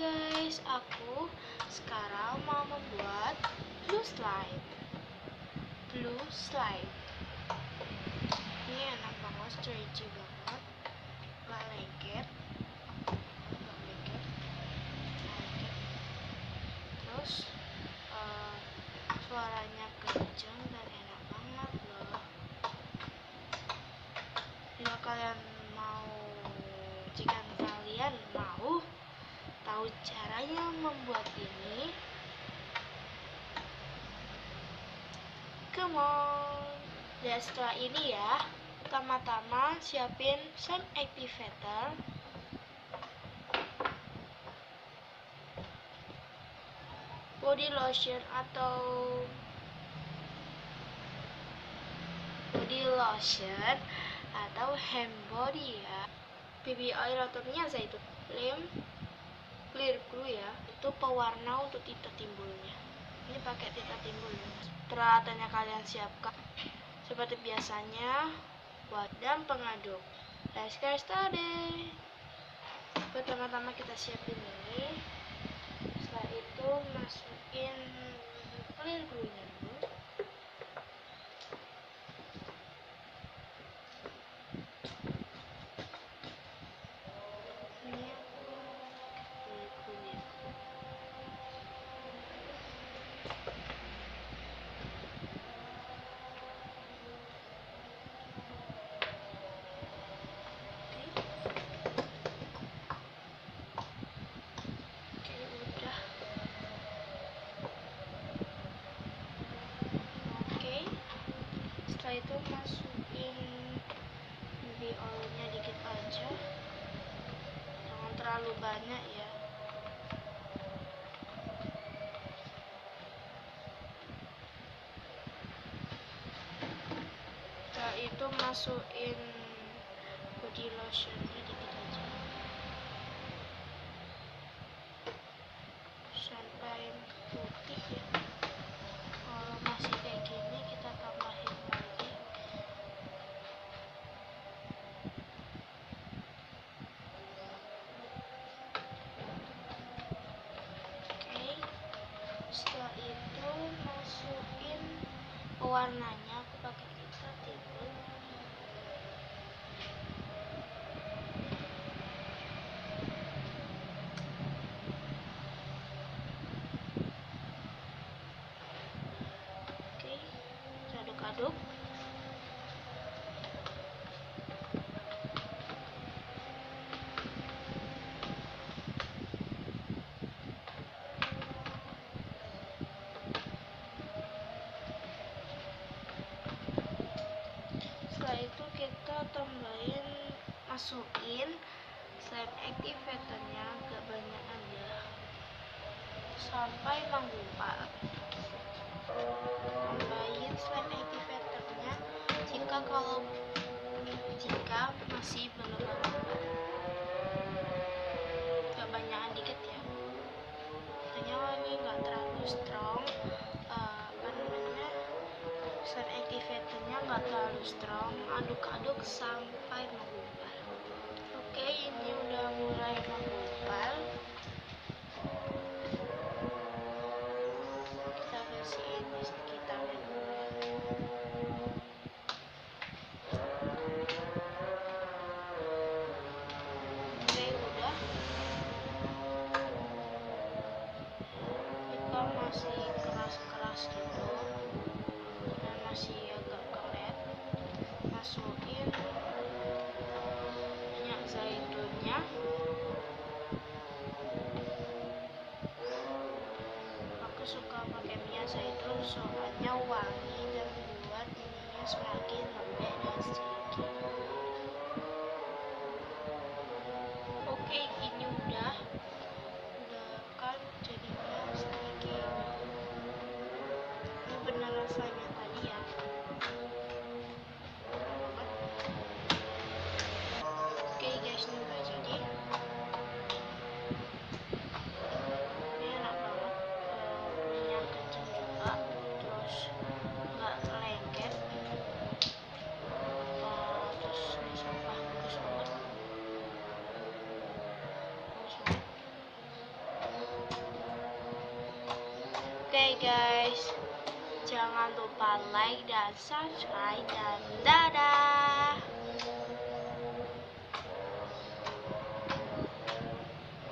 guys, aku sekarang mau membuat blue slide. Ini enak banget, stretchy banget, gak lengket. Terus suaranya kenceng dan enak banget loh. Jika kalian mau tahu caranya membuat ini, come on. Dan setelah ini ya, pertama-tama siapin sun activator, body lotion atau hand body ya, BB oil atau minyak zaitun, clear glue ya, itu pewarna untuk tinta timbulnya. Ini pakai tinta timbul ya. Peralatannya kalian siapkan seperti biasanya, dan pengaduk. Let's get started. Pertama-tama kita siapin ini. Setelah itu masukin clear glue-nya dulu. Setelah itu masukin BB oilnya dikit aja, jangan terlalu banyak ya. Setelah itu masukin body lotionnya dikit aja sampai putih ya. Kalau masih kayak gini kita tambahin lagi. Oke, setelah itu masukin pewarnanya, aku pakai tinta timbul. Oke, kita aduk-aduk. Setelah itu kita masukin slime activatornya, agak banyak aja sampai menggumpal. Tambahin slime activatornya jika masih belum menggumpal. Agak banyakan dikit ya. Ternyata ini nggak terlalu strong. Slime activatornya nggak terlalu strong. Aduk-aduk sampai menggumpal. Oke, ini udah mulai menggumpal. Kita bersihin di sekitarnya dulu ya. Oke, udah. Jika masih keras-keras gitu dan masih agak kelet, masukin minyak zaitunnya. Aku suka pakai minyak zaitun soalnya wangi dan membuat ininya semakin lembek dan sticky. Oke, ini udah kan jadinya sticky. Ini benar rasanya tadi ya. Oke guys, ini udah jadi. Ini enak banget, minyak kenceng juga, terus nggak lengket. Oke guys, jangan lupa like dan subscribe dan dadah.